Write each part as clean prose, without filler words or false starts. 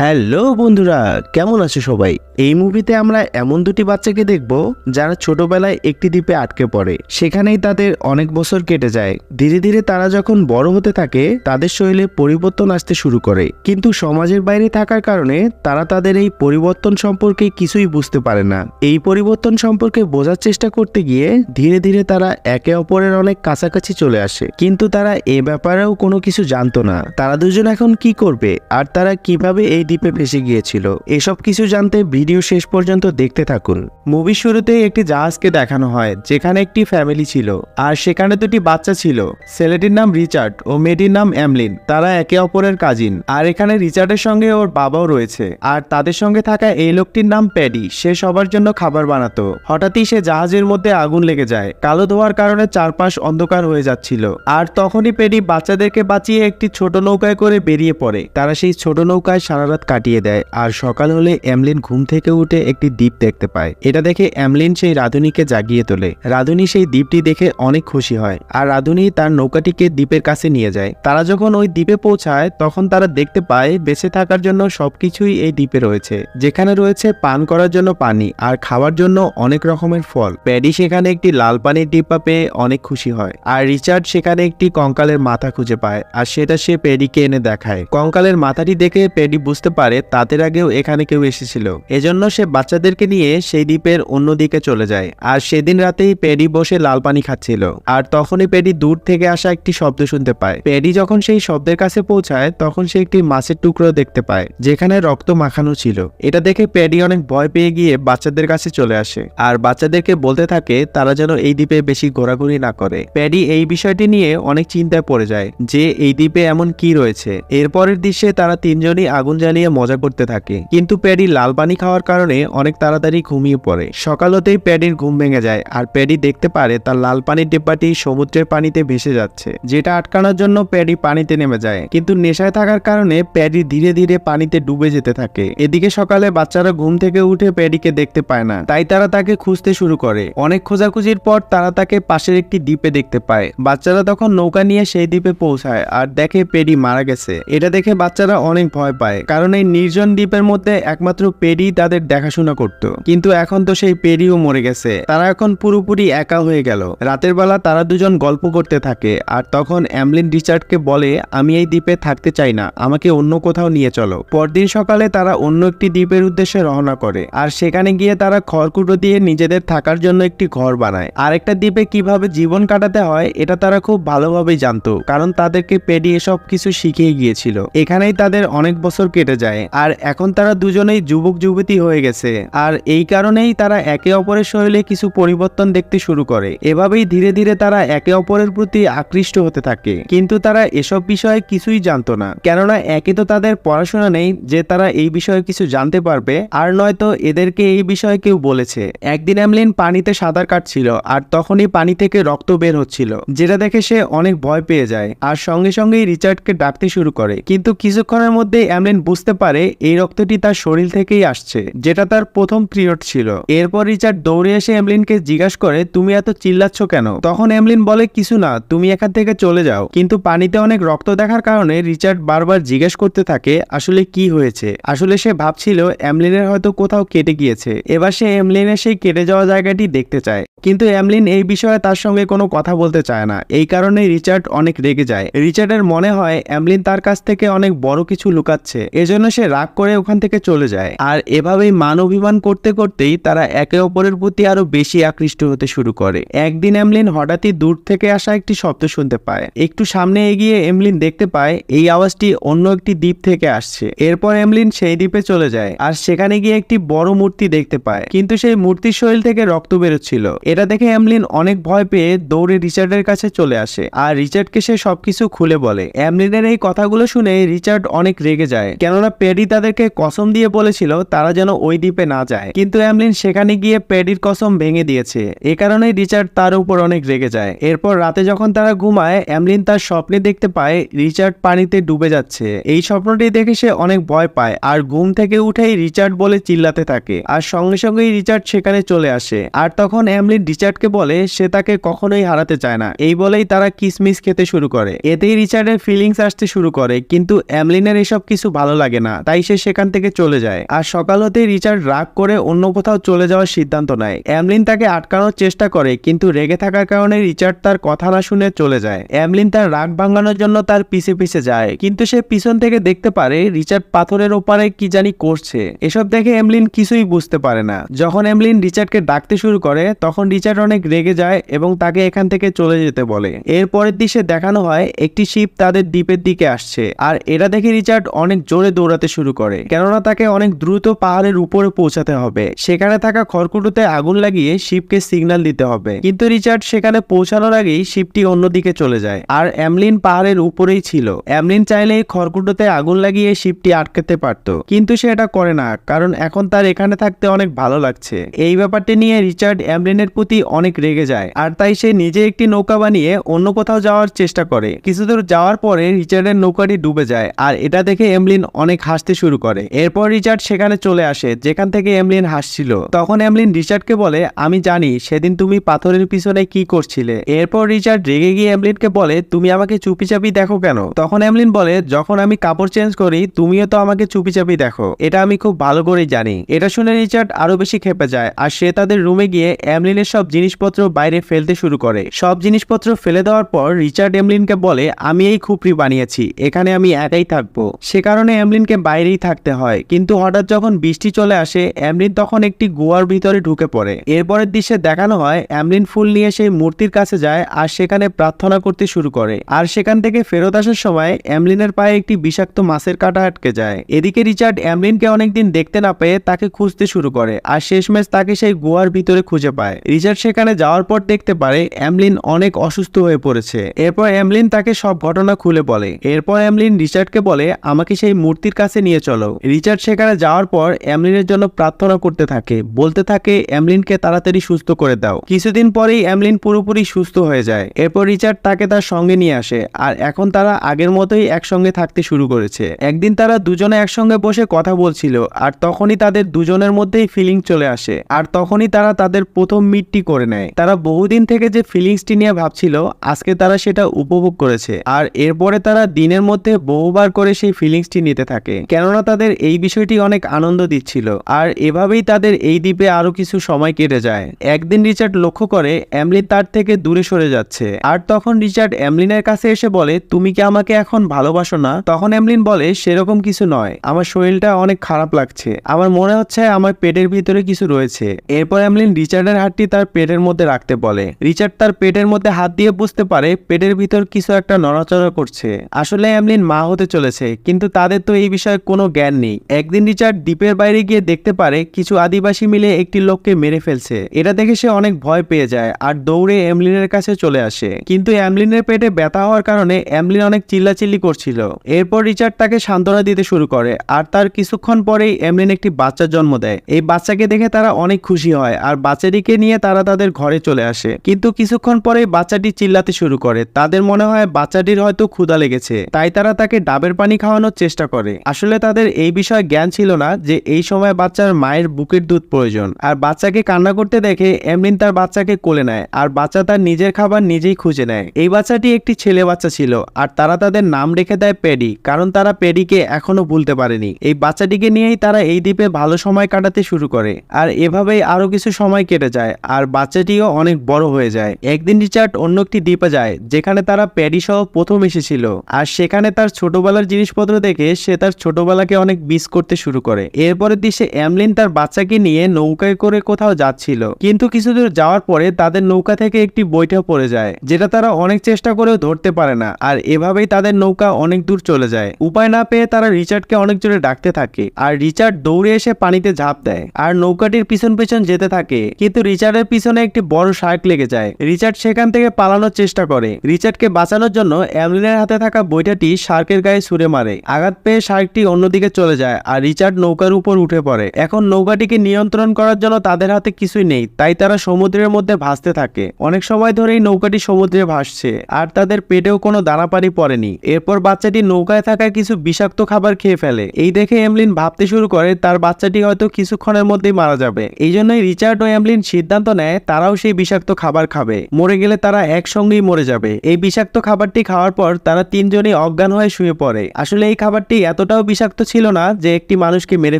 Hello বন্ধুরা, কেমন আছো সবাই? এই মুভিতে আমরা এমন দুটি বাচ্চাকে দেখব যারা ছোটবেলায় একটি দ্বীপে আটকে পড়ে। সেখানেই তাদের অনেক বছর কেটে যায়। ধীরে ধীরে তারা যখন বড় হতে থাকে তাদের শরীরে পরিবর্তন আসতে শুরু করে, কিন্তু সমাজের বাইরে থাকার কারণে তারা তাদের এই পরিবর্তন সম্পর্কে কিছুই বুঝতে পারে না। এই পরিবর্তন সম্পর্কে বোঝার চেষ্টা করতে গিয়ে ধীরে ধীরে তারা একে অপরের অনেক কাছাকাছি চলে আসে, কিন্তু তারা এ ব্যাপারেও কোনো কিছু জানতো না। তারা দুজন এখন কি করবে আর তারা কিভাবে এই দ্বীপে ভেসে গিয়েছিল, এসব কিছু জানতে ভিডিও শেষ পর্যন্ত দেখতে থাকুন। মুভির শুরুতে একটি জাহাজকে দেখানো হয় যেখানে একটি ফ্যামিলি ছিল আর সেখানে দুটি বাচ্চা ছিল। ছেলেটির নাম রিচার্ড ও মেয়েটির নাম এমলিন। তারা একে অপরের কাজিন, আর এখানে রিচার্ডের সঙ্গে ওর বাবাও রয়েছে। আর তাদের সঙ্গে থাকা এই লোকটির নাম প্যাডি। সে সবার জন্য খাবার বানাতো। হঠাৎই সে জাহাজের মধ্যে আগুন লেগে যায়। কালো ধোঁয়ার কারণে চারপাশ অন্ধকার হয়ে যাচ্ছিল। আর তখনই প্যাডি বাচ্চাদেরকে বাঁচিয়ে একটি ছোট নৌকায় করে বেরিয়ে পড়ে। তারা সেই ছোট নৌকায় সারা রাত কাটিয়ে দেয়। আর সকাল হলে এমলিন ঘুম থেকে উঠে একটি দ্বীপ দেখতে পায়। এটা দেখে এমলিন সেই রাধুনীকে জাগিয়ে তোলে। রাধুনী সেই দ্বীপটি দেখে অনেক খুশি হয় আর রাধুনী তার নৌকাটিকে দ্বীপের কাছে নিয়ে যায়। তারা যখন ওই দ্বীপে পৌঁছায় তখন তারা দেখতে পায় বেঁচে থাকার জন্য সবকিছুই এই দ্বীপে রয়েছে। যেখানে রয়েছে পান করার জন্য পানি আর খাওয়ার জন্য অনেক রকমের ফল। প্যাডি সেখানে একটি লাল পানির ডিব্বা পেয়ে অনেক খুশি হয়। আর রিচার্ড সেখানে একটি কঙ্কালের মাথা খুঁজে পায় আর সেটা সে প্যাডিকে এনে দেখায়। কঙ্কালের মাথাটি দেখে প্যাডি বুঝতে পারে তাদের আগেও এখানে কেউ এসেছিল। এজন্য সে বাচ্চাদেরকে নিয়ে সেই দ্বীপের অন্যদিকে চলে যায়। আর সেদিন রাতেই প্যাডি বসে লাল পানি খাচ্ছিল। আর তখনই প্যাডি দূর থেকে আসা একটি শব্দ শুনতে পায়। প্যাডি যখন সেই শব্দের কাছে পৌঁছায় তখন সে একটি মাছের টুকরো দেখতে পায় যেখানে রক্ত মাখানো ছিল। এটা দেখে প্যাডি অনেক ভয় পেয়ে গিয়ে বাচ্চাদের কাছে চলে আসে আর বাচ্চাদেরকে বলতে থাকে তারা যেন এই দ্বীপে বেশি ঘোরাঘুরি না করে। প্যাডি এই বিষয়টি নিয়ে অনেক চিন্তায় পড়ে যায় যে এই দ্বীপে এমন কি রয়েছে। এরপরের দৃশ্যে তারা তিনজনই আগুন জ্বালিয়ে মজা করতে থাকে, কিন্তু প্যাডি লাল পানি খাওয়ার কারণে অনেক তাড়াতাড়ি ঘুমিয়ে পড়ে। সকাল হতেই প্যাডির ঘুম ভেঙে যায় আর প্যাডি দেখতে পারে তার লাল পানির ডিব্বাটি সমুদ্রের পানিতে ভেসে যাচ্ছে, যেটা আটকানোর জন্য প্যাডি পানিতে নেমে যায়। কিন্তু নেশায় থাকার কারণে প্যাডি ধীরে ধীরে পানিতে ডুবে যেতে থাকে। এদিকে সকালে বাচ্চারা ঘুম থেকে উঠে প্যাডিকে দেখতে পায় না, তাই তারা তাকে খুঁজতে শুরু করে। অনেক খোঁজাখুঁজির পর তারা তাকে পাশের একটি দ্বীপে দেখতে পায়। বাচ্চারা তখন নৌকা নিয়ে সেই দ্বীপে পৌঁছায় আর দেখে প্যাডি মারা গেছে। এটা দেখে বাচ্চারা অনেক ভয় পায়, কারণ এই নির্জন দ্বীপের মধ্যে একমাত্র প্যাডি তাদের দেখাশোনা করত। কিন্তু এখন তো সেই প্যাডিও মরে গেছে। তারা এখন পুরোপুরি একা হয়ে গেল। রাতের বেলা তারা দুজন গল্প করতে থাকে আর তখন এমলিন রিচার্ডকে বলে, আমি এই দ্বীপে থাকতে চাই না, আমাকে অন্য কোথাও নিয়ে চলো। পরদিন সকালে তারা অন্য একটি দ্বীপের উদ্দেশ্যে রওনা করে আর সেখানে গিয়ে তারা খড়কুটো দিয়ে নিজেদের থাকার জন্য একটি ঘর বানায়। আরেকটা দ্বীপে কিভাবে জীবন কাটাতে হয় এটা তারা খুব ভালোভাবেই জানতো, কারণ তাদেরকে প্যাডি এসব কিছু শিখিয়ে গিয়েছিল। এখানেই তাদের অনেক বছর কেটে যায় আর এখন তারা দুজনেই যুবক যুবতী হয়ে গেছে। আর এই কারণেই তারা একে অপরের শরীরে কিছু পরিবর্তন দেখতে শুরু করে। এভাবেই ধীরে ধীরে তারা একে অপরের প্রতি আকৃষ্ট হতে থাকে, কিন্তু তারা এসব বিষয়ে কিছুই জানতো না, কেননা একে তো তাদের পড়াশোনা নেই যে তারা এই বিষয়ে কিছু জানতে পারবে, আর নয়তো এদেরকে এই বিষয়ে কেউ বলেছে। একদিন এমলিন পানিতে সাঁতার কাটছিল আর তখনই পানি থেকে রক্ত বের হচ্ছিল, যেটা দেখে সে অনেক ভয় পেয়ে যায় আর সঙ্গে সঙ্গেই রিচার্ডকে ডাকতে শুরু করে। কিন্তু কিছুক্ষণের মধ্যেই এমলিন বুঝতে পারে এই রক্তটি তার শরীর থেকেই আসছে, যেটা তার প্রথম পিরিয়ড ছিল। এরপর রিচার্ড দৌড়ে এসে এমলিনকে জিজ্ঞাসা করে, তুমি এত চিল্লাচ্ছ কেন? তখন এমলিন বলে, কিছু না, তুমি এখান থেকে চলে যাও। কিন্তু পানিতে অনেক রক্ত দেখার কারণে রিচার্ড বারবার জিজ্ঞেস করতে থাকে আসলে কি হয়েছে। আসলে সে ভাবছিল এমলিনের হয়তো কোথাও কেটে গিয়েছে। এবার সে এমলিনের সেই কেটে যাওয়া জায়গাটি দেখতে চায়, কিন্তু এমলিন এই বিষয়ে তার সঙ্গে কোনো কথা বলতে চায় না। এই কারণে রিচার্ড অনেক রেগে যায়। রিচার্ডের মনে হয় এমলিন তার কাছ থেকে অনেক বড় কিছু লুকাচ্ছে, এজন্য সে রাগ করে ওখান থেকে চলে যায়। আর এভাবেই মান অভিমান করতে করতেই তারা একে অপরের প্রতি আরো বেশি আকৃষ্ট হতে শুরু করে। একদিন এমলিন হঠাৎই দূর থেকে আসা একটি শব্দ শুনতে পায়। একটু সামনে এগিয়ে এমলিন দেখতে পায় এই আওয়াজটি অন্য একটি দ্বীপ থেকে আসছে। এরপর এমলিন সেই দ্বীপে চলে যায় আর সেখানে গিয়ে একটি বড় মূর্তি দেখতে পায়, কিন্তু সেই মূর্তির শরীর থেকে রক্ত বেরোচ্ছিল। এটা দেখে এমলিন অনেক ভয় পেয়ে দৌড়ে রিচার্ডের কাছে চলে আসে আর রিচার্ডকে সে সবকিছু খুলে বলে। এমলিনের এই কথাগুলো শুনে রিচার্ড অনেক রেগে যায়, কেননা প্যাডি তাদেরকে কসম দিয়ে বলেছিল তারা যেন ওই দ্বীপে না যায়, কিন্তু এমলিন সেখানে গিয়ে প্যাডির কসম ভেঙে দিয়েছে। এ কারণে রিচার্ড তার উপর অনেক রেগে যায়। এরপর রাতে যখন তারা ঘুমায় এমলিন তার স্বপ্নে দেখতে পায় রিচার্ড পানিতে ডুবে যাচ্ছে। এই স্বপ্নটি দেখে সে অনেক ভয় পায় আর ঘুম থেকে উঠেই রিচার্ড বলে চিল্লাতে থাকে আর সঙ্গে সঙ্গেই রিচার্ড সেখানে চলে আসে। আর তখন এমলিন রিচার্ডকে বলে সে তাকে কখনোই হারাতে চায় না। এই বলেই তারা কিসমিস খেতে শুরু করে। এতেই রিচার্ডের ফিলিংস আসতে শুরু করে, কিন্তু এমলিনের এসব কিছু ভালো লাগে না, তাই সে সেখান থেকে চলে যায়। আর সকাল হতেই রিচার্ড রাগ করে অন্য কোথাও চলে যাওয়ার সিদ্ধান্ত নেয়। এমলিন তাকে আটকানোর চেষ্টা করে, কিন্তু রেগে থাকার কারণে রিচার্ড তার কথা না শুনে চলে যায়। এমলিন তার রাগ ভাঙানোর জন্য তার পিছে পিছে যায়, কিন্তু সে পিছন থেকে দেখতে পারে রিচার্ড পাথরের ওপারে কি জানি করছে। এসব দেখে এমলিন কিছুই বুঝতে পারে না। যখন এমলিন রিচার্ডকে ডাকতে শুরু করে তখন রিচার্ড অনেক রেগে যায় এবং তাকে এখান থেকে চলে যেতে বলে। এর পরের দৃশ্যে দেখানো হয় একটি শিপ তাদের দ্বীপের দিকে আসছে, আর এটা দেখে রিচার্ড অনেক জোরে দৌড়াতে শুরু করে, কেননা তাকে অনেক দ্রুত পাহাড়ের উপরে পৌঁছাতে হবে। সেখানে থাকা খড়কুটোতে আগুন লাগিয়ে শিপকে সিগন্যাল দিতে হবে, কিন্তু রিচার্ড সেখানে পৌঁছানোর আগেই শিপটি অন্যদিকে চলে যায়। আর এমলিন পাহাড়ের উপরেই ছিল। এমলিন চাইলে খড়কুটোতে আগুন লাগিয়ে শিপটি আটকাতে পারত, কিন্তু সে এটা করে না, কারণ এখন তার এখানে থাকতে অনেক ভালো লাগছে। এই ব্যাপারটি নিয়ে রিচার্ড এমলিনের প্রতি অনেক রেগে যায়, আর তাই সে নিজে একটি নৌকা বানিয়ে অন্য কোথাও যাওয়ার চেষ্টা করে। কিছু দূর যাওয়ার পরে রিচার্ডের নৌকাটি ডুবে যায়, আর এটা দেখে এমলিন অনেক হাসতে শুরু করে। এরপর রিচার্ড সেখানে চলে আসে যেখান থেকে এমলিন হাসছিল। তখন এমলিন রিচার্ডকে বলে, আমি জানি সেদিন তুমি পাথরের পিছনে কি করছিলে। এরপর রিচার্ড রেগে গিয়ে এমলিনকে বলে, তুমি আমাকে চুপিচাপি দেখো কেন? তখন এমলিন বলে, যখন আমি কাপড় চেঞ্জ করি তুমিও তো আমাকে চুপিচাপি দেখো, এটা আমি খুব ভালো করেই জানি। এটা শুনে রিচার্ড আরো বেশি ক্ষেপে যায়, আর সে তাদের রুমে গিয়ে এমলিনের সব জিনিসপত্র বাইরে ফেলতে শুরু করে। সব জিনিসপত্র ফেলে দেওয়ার পর রিচার্ড এমলিনকে বলে, আমি এই খুপড়ি বানিয়েছি, এখানে আমি একাই থাকবো। সে কারণে এমলিনকে বাইরেই থাকতে হয়। কিন্তু হঠাৎ যখন বৃষ্টি চলে আসে এমলিন তখন একটি গুহার ভিতরে ঢুকে পড়ে। এরপরের দৃশ্যে দেখানো হয় এমলিন ফুল নিয়ে সেই মূর্তির কাছে যায় আর সেখানে প্রার্থনা করতে শুরু করে। আর সেখান থেকে ফেরত আসার সময় এমলিনের পায়ে একটি বিষাক্ত মাছের কাঁটা আটকে যায়। এদিকে রিচার্ড এমলিনকে অনেকদিন দেখতে না পেয়ে তাকে খুঁজতে শুরু করে, আর শেষমেশ তাকে সেই গুহার ভিতরে খুঁজে পায়। রিচার্ড সেখানে যাওয়ার পর দেখতে পারে এমলিন অনেক অসুস্থ হয়ে পড়েছে। এরপর এমলিন তাকে সব ঘটনা খুলে বলে। এরপর এমলিন রিচার্ডকে বলে, আমাকে সেই মূর্তির কাছে নিয়ে চলো। রিচার্ড সেখানে যাওয়ার পর এমলিনের জন্য প্রার্থনা করতে থাকে, বলতে থাকে এমলিনকে তাড়াতাড়ি সুস্থ করে দাও। কিছুদিন পরেই এমলিন পুরোপুরি সুস্থ হয়ে যায়। এরপর রিচার্ড তাকে তার সঙ্গে নিয়ে আসে, আর এখন তারা আগের মতোই একসঙ্গে থাকতে শুরু করেছে। একদিন তারা দুজনে একসঙ্গে বসে কথা বলছিল, আর তখনই তাদের দুজনের মধ্যেই ফিলিং চলে আসে, আর তখনই তারা তাদের প্রথম মিটটি করে নেয়। তারা বহুদিন থেকে যে ফিলিংসটি নিয়ে ভাবছিল আজকে তারা সেটা উপভোগ করেছে, আর এরপরে তারা দিনের মধ্যে বহুবার করে সেই ফিলিংসটি নিতে থাকে, কেননা তাদের এই বিষয়টি অনেক আনন্দ দিচ্ছিল। আর এভাবেই তাদের এই দ্বীপে আরো কিছু সময় কেটে যায়। একদিন রিচার্ড লক্ষ্য করে এমলিন তার থেকে দূরে সরে যাচ্ছে, আর তখন রিচার্ড এমলিনের কাছে এসে বলে, তুমি কি আমাকে এখন ভালোবাসো না? তখন এমলিন বলে, সেরকম কিছু নয়, আমার শরীরটা অনেক খারাপ লাগছে, আমার মনে হচ্ছে আমার পেটের ভিতরে কিছু রয়েছে। এরপর এমলিন রিচার্ডের হাতটি তার পেটের মধ্যে রাখতে বলে। রিচার্ড তার পেটের মধ্যে হাত দিয়ে বুঝতে পারে পেটের ভিতর কিছু একটা নড়াচড়া করছে। আসলে এমলিন মা হতে চলেছে, কিন্তু তাদের তো এই বিষয়ে কোনো জ্ঞান নেই। একদিন রিচার্ড দ্বীপের বাইরে গিয়ে দেখতে পারে কিছু আদিবাসী মিলে একটি লোককে মেরে ফেলছে। এটা দেখে সে অনেক ভয় পেয়ে যায় আর দৌড়ে এমলিনের কাছে চলে আসে, কিন্তু এমলিনের পেটে ব্যথা হওয়ার কারণে এমলিন অনেক চিল্লাচিল্লি করছিল। এরপর রিচার্ড তাকে সান্ত্বনা দিতে শুরু করে, আর তার কিছুক্ষণ পরেই এমলিন একটি বাচ্চার জন্ম দেয়। এই বাচ্চাকে দেখে তারা অনেক খুশি হয়, আর বাচ্চাটিকে নিয়ে তারা তাদের ঘরে চলে আসে। কিন্তু কিছুক্ষণ পরেই বাচ্চাটি চিল্লাতে শুরু করে। তাদের মনে হয় বাচ্চাটির হয়তো ক্ষুধা লেগেছে, তাই তারা তাকে ডাবের পানি খাওয়ানোর চেষ্টা করে। আসলে তাদের এই বিষয়ে জ্ঞান ছিল না যে এই সময় বাচ্চার মায়ের বুকের দুধ প্রয়োজন। আর বাচ্চাকে কান্না করতে দেখে এমলিন তার বাচ্চাকে কোলে নেয়, আর বাচ্চা তার নিজের খাবার নিজেই খুঁজে নেয়। এই বাচ্চাটি একটি ছেলে বাচ্চা ছিল, আর তারা তাদের নাম রেখে দেয় প্যাডি, কারণ তারা প্যাডিকে এখনো ভুলতে পারেনি। এই বাচ্চাটিকে নিয়েই তারা এই দ্বীপে ভালো সময় কাটাতে শুরু করে, আর এভাবেই আরো কিছু সময় কেটে যায়, আর বাচ্চাটিও অনেক বড় হয়ে যায়। একদিন রিচার্ড অন্য একটি দ্বীপে যায় যেখানে তারা প্যাডি সহ প্রথম এসেছিল, আর সেখানে তার ছোটবেলার জিনিসপত্র দেখে সে তার ছোটবেলাকে অনেক মিস করতে শুরু করে। এরপরের দৃশ্যে এমলিন তার বাচ্চাকে নিয়ে নৌকায় করে কোথাও যাচ্ছিল, কিন্তু কিছু দূর যাওয়ার পরে তাদের নৌকা থেকে একটি বৈঠা পড়ে যায়, যেটা তারা অনেক চেষ্টা করেও ধরতে পারে না। আর এভাবেই তাদের নৌকা অনেক দূর চলে যায়। উপায় না পেয়ে তারা রিচার্ডকে অনেক জোরে ডাকতে থাকে, আর রিচার্ড দৌড়ে এসে পানিতে ঝাঁপ দেয় আর নৌকাটির পিছন পিছন যেতে থাকে। কিন্তু রিচার্ডের পিছনে একটি বড় শার্ক লেগে যায়। রিচার্ড সেখান থেকে পালানোর চেষ্টা করে। রিচার্ডকে বাঁচানোর জন্য এমলিনের হাতে থাকা বৈঠাটি শার্কের গায়ে ছুঁড়ে মারে। আঘাত পেয়ে শার্কটি অন্যদিকে চলে যায়, আর রিচার্ড নৌকার উপর উঠে পড়ে। এখন নৌকাটিকে নিয়ন্ত্রণ করার জন্য তাদের হাতে কিছুই নেই, তাই তারা সমুদ্রের মধ্যে ভাসতে থাকে। অনেক সময় ধরেই নৌকাটি সমুদ্রে ভাসছে, আর তাদের পেটেও কোনো দানাপানি পড়েনি। এরপর বাচ্চাটি নৌকায় থাকা কিছু বিষাক্ত খাবার খেয়ে ফেলে। এই দেখে এমলিন ভাবতে শুরু করে তার বাচ্চাটি হয়তো কিছুক্ষণের মধ্যেই মারা যাবে। এই জন্যই রিচার্ড ও এমলিন সিদ্ধান্ত নেয় তারাও সেই বিষাক্ত খাবার খাবে। মরে গেলে তারা একসঙ্গেই মরে যাবে। এই বিষাক্ত খাবারটি খাওয়ার পর তারা তিনজনই অজ্ঞান হয়ে শুয়ে পড়ে। আসলে এই খাবারটি এতটাও বিষাক্ত ছিল না যে একটি মানুষকে মেরে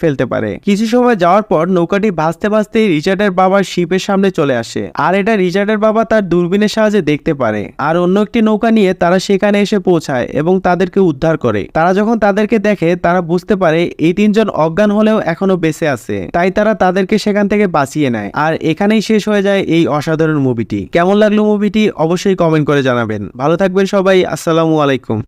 ফেলতে পারে। কিছু সময় যাওয়ার পর নৌকাটি ভাসতে ভাসতে রিচার্ডের বাবার শিপের সামনে চলে আসে, আর এটা রিচার্ডের বাবা তার দূরবীনের সাহায্যে দেখতে পারে। আর অন্য একটি নৌকা নিয়ে তারা সেখানে এসে পৌঁছায় এবং তাদেরকে উদ্ধার করে। তারা যখন তাদেরকে দেখে তারা বুঝতে পারে এই তিনজন অজ্ঞান হলেও এখনো বেঁচে আছে, তাই তারা তাদেরকে সেখান থেকে বাঁচিয়ে নেয়। আর এখানেই শেষ হয়ে যায় এই অসাধারণ মুভিটি। কেমন লাগলো মুভিটি অবশ্যই কমেন্ট করে জানাবেন। ভালো থাকবেন সবাই, আসসালামু আলাইকুম।